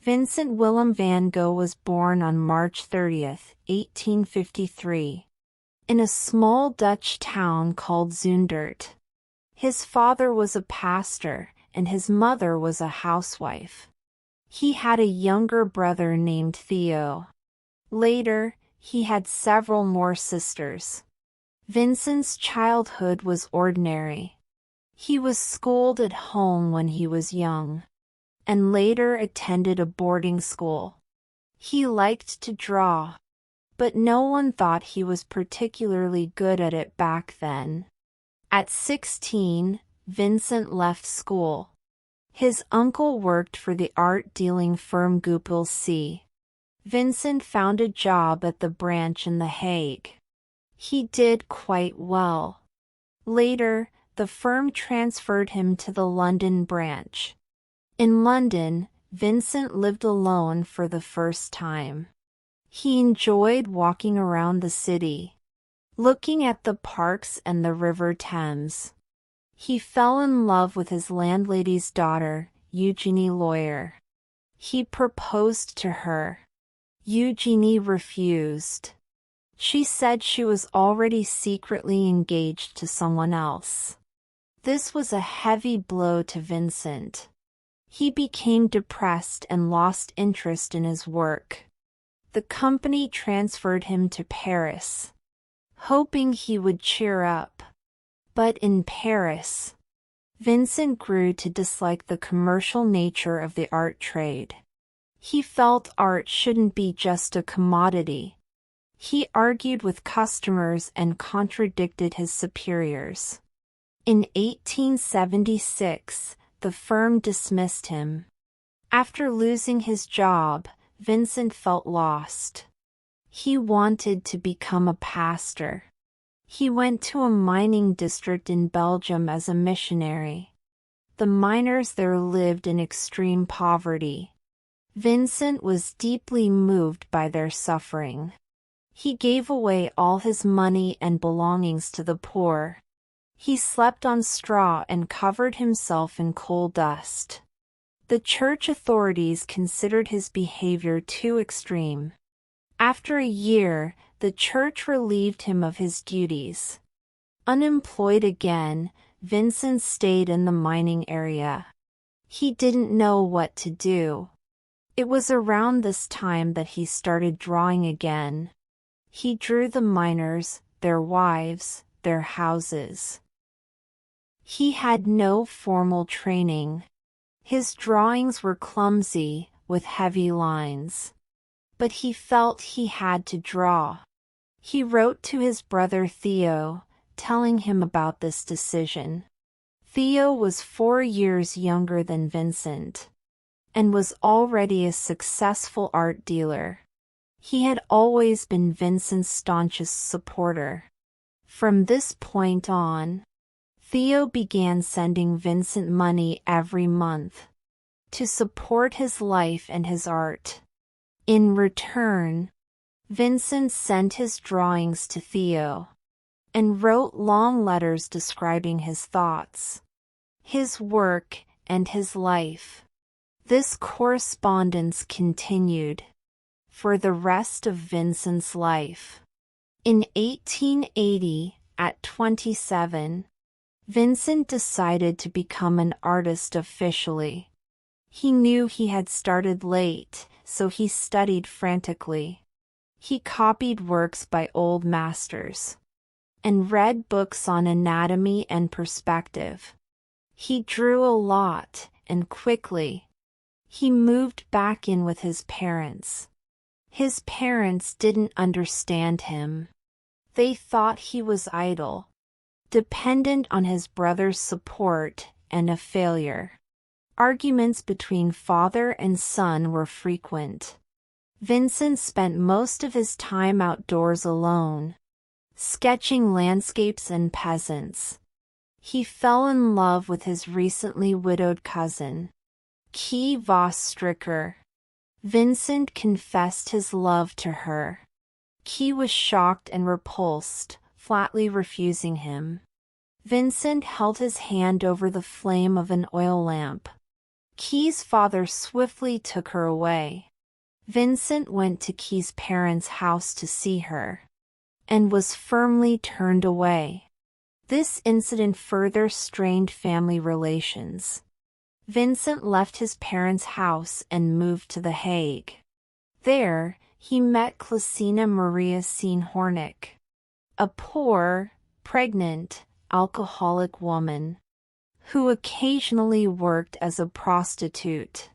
Vincent Willem van Gogh was born on March 30, 1853, in a small Dutch town called Zundert. His father was a pastor, and his mother was a housewife. He had a younger brother named Theo. Later, he had several more sisters. Vincent's childhood was ordinary. He was schooled at home when he was young, and later attended a boarding school. He liked to draw, but no one thought he was particularly good at it back then. At 16, Vincent left school. His uncle worked for the art-dealing firm Posthumously. Vincent found a job at the branch in The Hague. He did quite well. Later, the firm transferred him to the London branch. In London, Vincent lived alone for the first time. He enjoyed walking around the city, looking at the parks and the River Thames. He fell in love with his landlady's daughter, Eugenie Lawyer. He proposed to her. Eugenie refused. She said she was already secretly engaged to someone else. This was a heavy blow to Vincent. He became depressed and lost interest in his work. The company transferred him to Paris, hoping he would cheer up. But in Paris, Vincent grew to dislike the commercial nature of the art trade. He felt art shouldn't be just a commodity. He argued with customers and contradicted his superiors. In 1876, the firm dismissed him. After losing his job, Vincent felt lost. He wanted to become a pastor. He went to a mining district in Belgium as a missionary. The miners there lived in extreme poverty. Vincent was deeply moved by their suffering. He gave away all his money and belongings to the poor. He slept on straw and covered himself in coal dust. The church authorities considered his behavior too extreme. After a year, the church relieved him of his duties. Unemployed again, Vincent stayed in the mining area. He didn't know what to do. It was around this time that he started drawing again. He drew the miners, their wives, their houses. He had no formal training. His drawings were clumsy, with heavy lines. But he felt he had to draw. He wrote to his brother Theo, telling him about this decision. Theo was 4 years younger than Vincent, and was already a successful art dealer. He had always been Vincent's staunchest supporter. From this point on, Theo began sending Vincent money every month to support his life and his art. In return, Vincent sent his drawings to Theo and wrote long letters describing his thoughts, his work, and his life. This correspondence continued for the rest of Vincent's life. In 1880, at 27, Vincent decided to become an artist officially. He knew he had started late, so he studied frantically. He copied works by old masters and read books on anatomy and perspective. He drew a lot, and quickly. He moved back in with his parents. His parents didn't understand him. They thought he was idle, dependent on his brother's support, and a failure. Arguments between father and son were frequent. Vincent spent most of his time outdoors alone, sketching landscapes and peasants. He fell in love with his recently widowed cousin, Kee Vos Stricker. Vincent confessed his love to her. Kee was shocked and repulsed, flatly refusing him. Vincent held his hand over the flame of an oil lamp. Key's father swiftly took her away. Vincent went to Key's parents' house to see her, and was firmly turned away. This incident further strained family relations. Vincent left his parents' house and moved to The Hague. There, he met Clisina Maria Hornick, a poor, pregnant, alcoholic woman, who occasionally worked as a prostitute.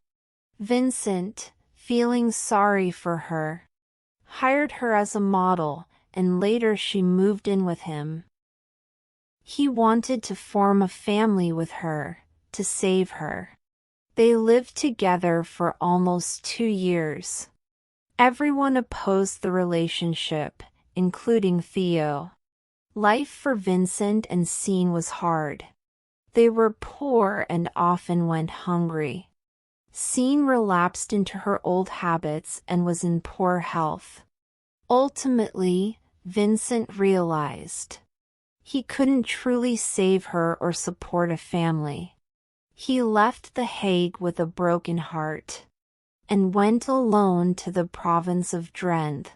Vincent, feeling sorry for her, hired her as a model, and later she moved in with him. He wanted to form a family with her, to save her. They lived together for almost 2 years. Everyone opposed the relationship, including Theo. Life for Vincent and Sean was hard. They were poor and often went hungry. Sean relapsed into her old habits and was in poor health. Ultimately, Vincent realized he couldn't truly save her or support a family. He left The Hague with a broken heart, and went alone to the province of Drenthe.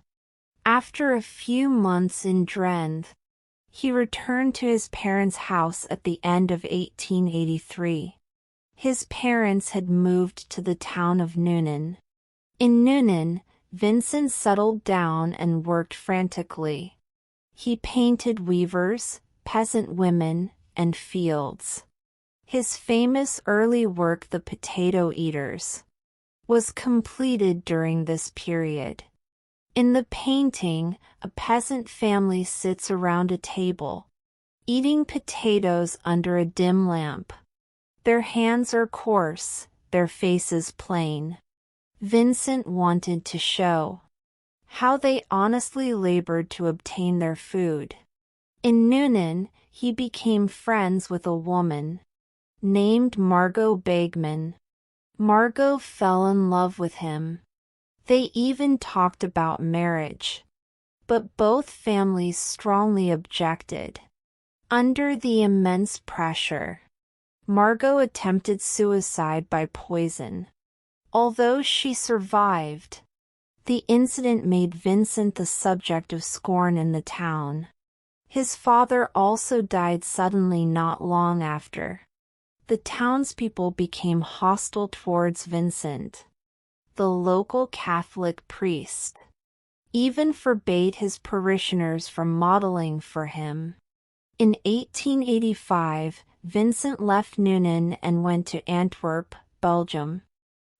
After a few months in Drenthe, he returned to his parents' house at the end of 1883. His parents had moved to the town of Nuenen. In Nuenen, Vincent settled down and worked frantically. He painted weavers, peasant women, and fields. His famous early work, The Potato Eaters, was completed during this period. In the painting, a peasant family sits around a table, eating potatoes under a dim lamp. Their hands are coarse, their faces plain. Vincent wanted to show how they honestly labored to obtain their food. In Nuenen, he became friends with a woman named Margot Bagman. Margot fell in love with him. They even talked about marriage. But both families strongly objected. Under the immense pressure, Margot attempted suicide by poison. Although she survived, the incident made Vincent the subject of scorn in the town. His father also died suddenly not long after. The townspeople became hostile towards Vincent. The local Catholic priest even forbade his parishioners from modeling for him. In 1885, Vincent left Nuenen and went to Antwerp, Belgium.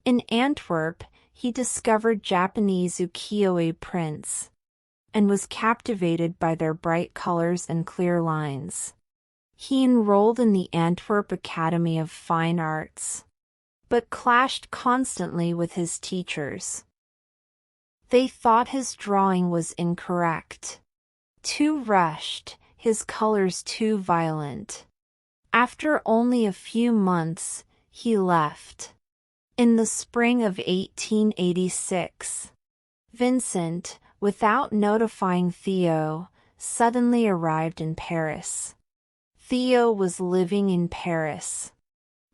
In Antwerp, he discovered Japanese ukiyo-e prints, and was captivated by their bright colors and clear lines. He enrolled in the Antwerp Academy of Fine Arts, but clashed constantly with his teachers. They thought his drawing was incorrect, too rushed, his colors too violent. After only a few months, he left. In the spring of 1886, Vincent, without notifying Theo, suddenly arrived in Paris. Theo was living in Paris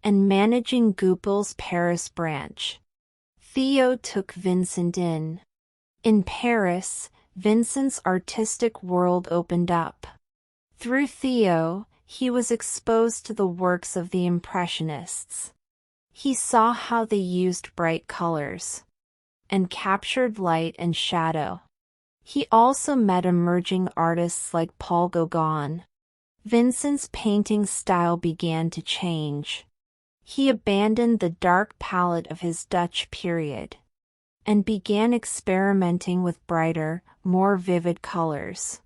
and managing Goupil's Paris branch. Theo took Vincent in. In Paris, Vincent's artistic world opened up. Through Theo, he was exposed to the works of the Impressionists. He saw how they used bright colors and captured light and shadow. He also met emerging artists like Paul Gauguin. Vincent's painting style began to change. He abandoned the dark palette of his Dutch period and began experimenting with brighter, more vivid colors.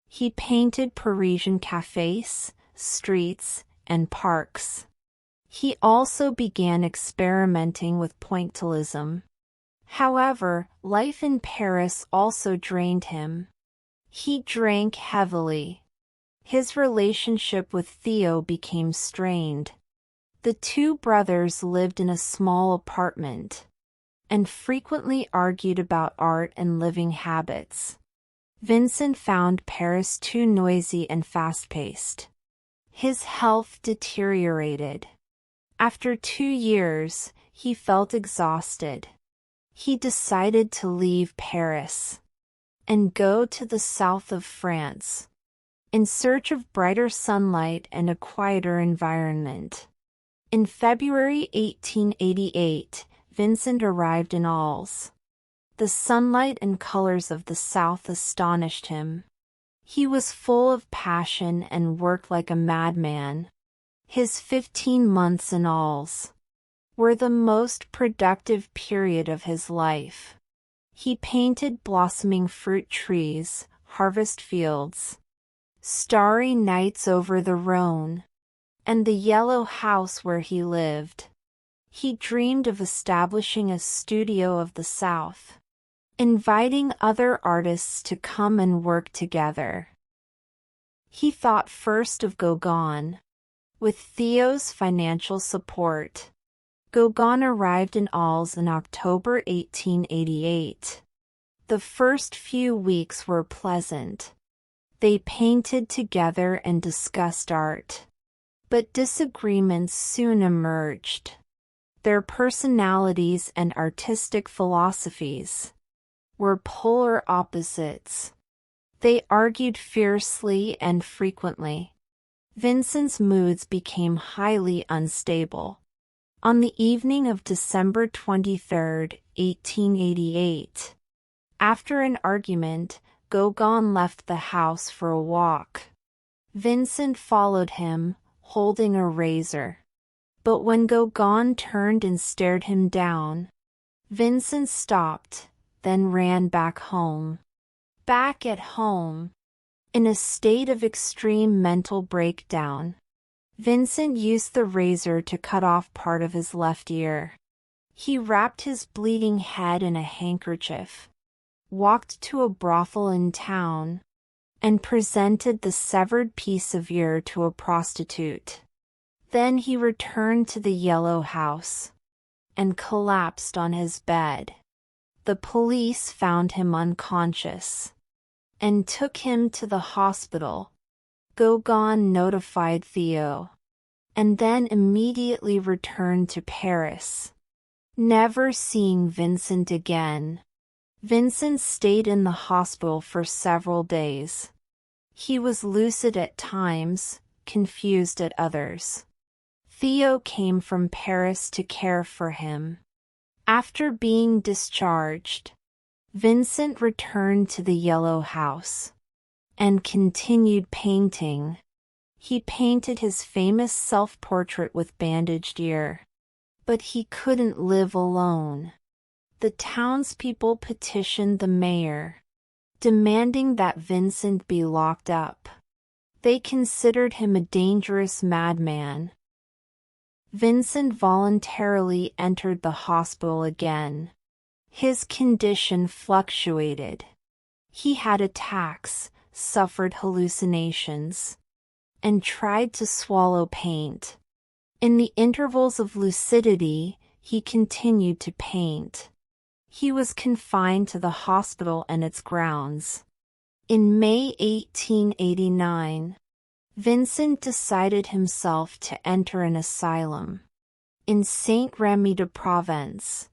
He painted Parisian cafés, streets, and parks. He also began experimenting with pointillism. However, life in Paris also drained him. He drank heavily. His relationship with Theo became strained. The two brothers lived in a small apartment and frequently argued about art and living habits. Vincent found Paris too noisy and fast-paced. His health deteriorated. After 2 years, he felt exhausted. He decided to leave Paris and go to the south of France in search of brighter sunlight and a quieter environment. In February 1888, Vincent arrived in Arles. The sunlight and colors of the south astonished him. He was full of passion and worked like a madman. His 15 months in Arles were the most productive period of his life. He painted blossoming fruit trees, harvest fields, starry nights over the Rhone, and the yellow house where he lived. He dreamed of establishing a studio of the South, inviting other artists to come and work together. He thought first of Gauguin. With Theo's financial support, Gauguin arrived in Arles in October 1888. The first few weeks were pleasant. They painted together and discussed art. But disagreements soon emerged. Their personalities and artistic philosophies were polar opposites. They argued fiercely and frequently. Vincent's moods became highly unstable. On the evening of December 23, 1888, after an argument, Gauguin left the house for a walk. Vincent followed him, holding a razor. But when Gauguin turned and stared him down, Vincent stopped, then ran back home. Back at home, in a state of extreme mental breakdown, Vincent used the razor to cut off part of his left ear. He wrapped his bleeding head in a handkerchief, walked to a brothel in town, and presented the severed piece of ear to a prostitute. Then he returned to the yellow house and collapsed on his bed. The police found him unconscious and took him to the hospital. Gauguin notified Theo and then immediately returned to Paris, never seeing Vincent again. Vincent stayed in the hospital for several days. He was lucid at times, confused at others. Theo came from Paris to care for him. After being discharged, Vincent returned to the yellow house and continued painting. He painted his famous self-portrait with bandaged ear. But he couldn't live alone. The townspeople petitioned the mayor, demanding that Vincent be locked up. They considered him a dangerous madman. Vincent voluntarily entered the hospital again. His condition fluctuated. He had attacks, suffered hallucinations, and tried to swallow paint. In the intervals of lucidity, he continued to paint. He was confined to the hospital and its grounds. In May 1889, Vincent decided himself to enter an asylum in Saint-Rémy-de-Provence.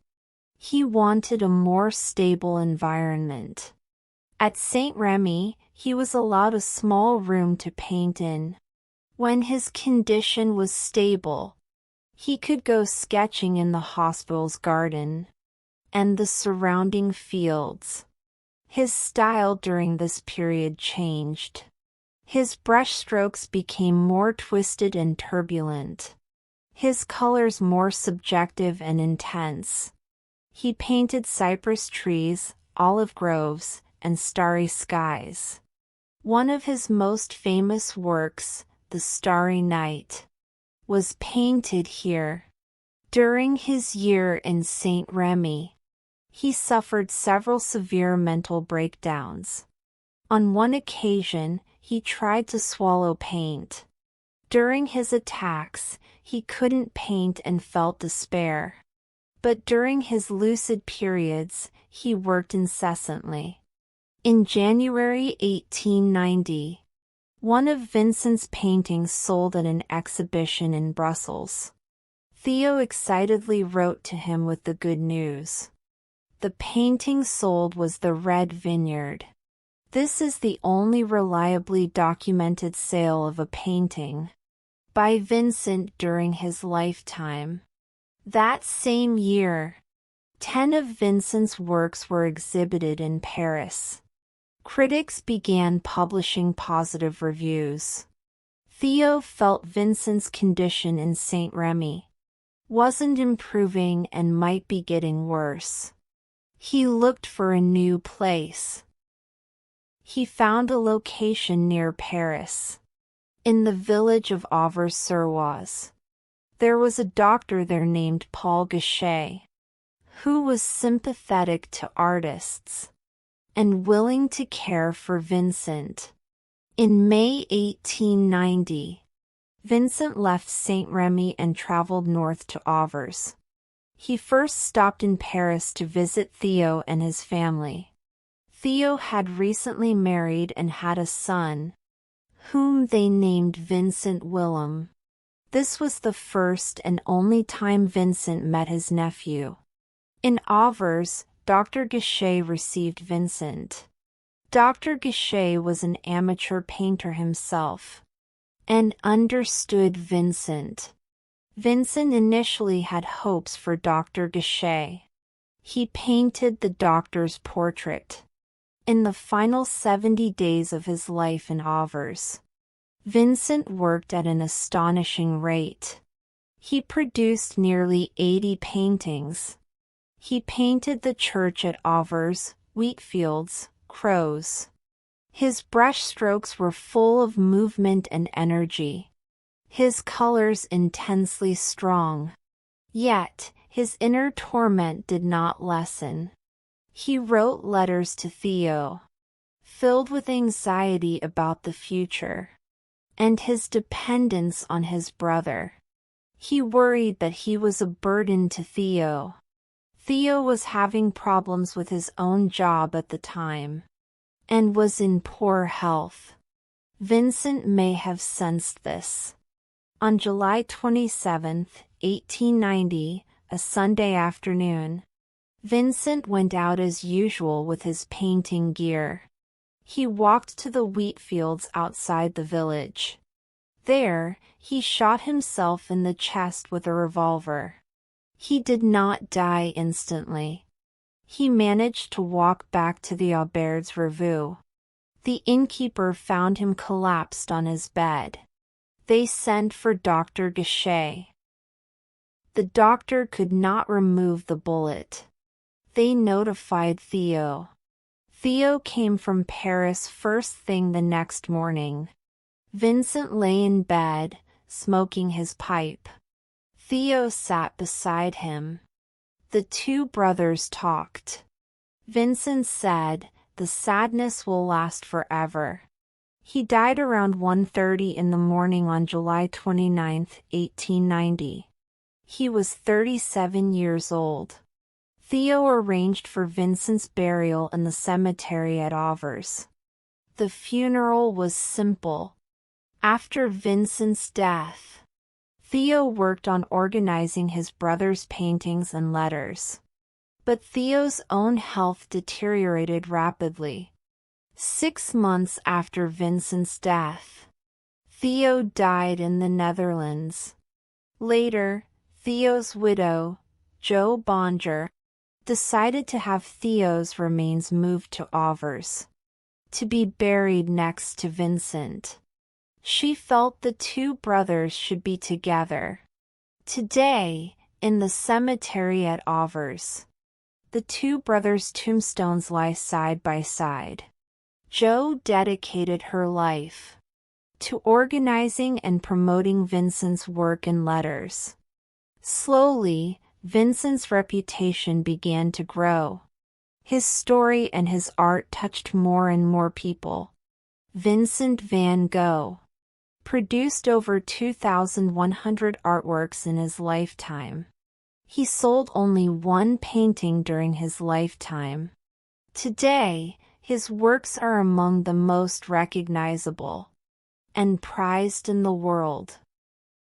He wanted a more stable environment. At Saint-Rémy, he was allowed a small room to paint in. When his condition was stable, he could go sketching in the hospital's garden and the surrounding fields. His style during this period changed. His brushstrokes became more twisted and turbulent. His colors more subjective and intense. He painted cypress trees, olive groves, and starry skies. One of his most famous works, the Starry Night, was painted here. During his year in Saint-Rémy, he suffered several severe mental breakdowns. On one occasion, he tried to swallow paint. During his attacks, he couldn't paint and felt despair. But during his lucid periods, he worked incessantly. In January 1890, one of Vincent's paintings sold at an exhibition in Brussels. Theo excitedly wrote to him with the good news. The painting sold was the Red Vineyard. This is the only reliably documented sale of a painting by Vincent during his lifetime. That same year, 10 of Vincent's works were exhibited in Paris. Critics began publishing positive reviews. Theo felt Vincent's condition in Saint-Remy wasn't improving and might be getting worse. He looked for a new place. He found a location near Paris, in the village of Auvers-sur-Oise. There was a doctor there named Paul Gachet, who was sympathetic to artists and willing to care for Vincent. In May 1890, Vincent left Saint-Remy and traveled north to Auvers. He first stopped in Paris to visit Theo and his family. Theo had recently married and had a son, whom they named Vincent Willem. This was the first and only time Vincent met his nephew. In Auvers, Dr. Gachet received Vincent. Dr. Gachet was an amateur painter himself and understood Vincent. Vincent initially had hopes for Dr. Gachet. He painted the doctor's portrait in the final 70 days of his life in Auvers. Vincent worked at an astonishing rate. He produced nearly 80 paintings. He painted the church at Auvers, wheat fields, crows. His brush strokes were full of movement and energy, his colors intensely strong. Yet, his inner torment did not lessen. He wrote letters to Theo, filled with anxiety about the future and his dependence on his brother. He worried that he was a burden to Theo. Theo was having problems with his own job at the time and was in poor health. Vincent may have sensed this. On July 27, 1890, a Sunday afternoon, Vincent went out as usual with his painting gear. He walked to the wheat fields outside the village. There, he shot himself in the chest with a revolver. He did not die instantly. He managed to walk back to the Auberge Revue. The innkeeper found him collapsed on his bed. They sent for Dr. Gachet. The doctor could not remove the bullet. They notified Theo. Theo came from Paris first thing the next morning. Vincent lay in bed, smoking his pipe. Theo sat beside him. The two brothers talked. Vincent said, "The sadness will last forever." He died around 1:30 in the morning on July 29, 1890. He was 37 years old. Theo arranged for Vincent's burial in the cemetery at Auvers. The funeral was simple. After Vincent's death, Theo worked on organizing his brother's paintings and letters. But Theo's own health deteriorated rapidly. 6 months after Vincent's death, Theo died in the Netherlands. Later, Theo's widow, Jo Bonger, decided to have Theo's remains moved to Auvers, to be buried next to Vincent. She felt the two brothers should be together. Today, in the cemetery at Auvers, the two brothers' tombstones lie side by side. Jo dedicated her life to organizing and promoting Vincent's work and letters. Slowly, Vincent's reputation began to grow. His story and his art touched more and more people. Vincent van Gogh produced over 2,100 artworks in his lifetime. He sold only one painting during his lifetime. Today, his works are among the most recognizable and prized in the world.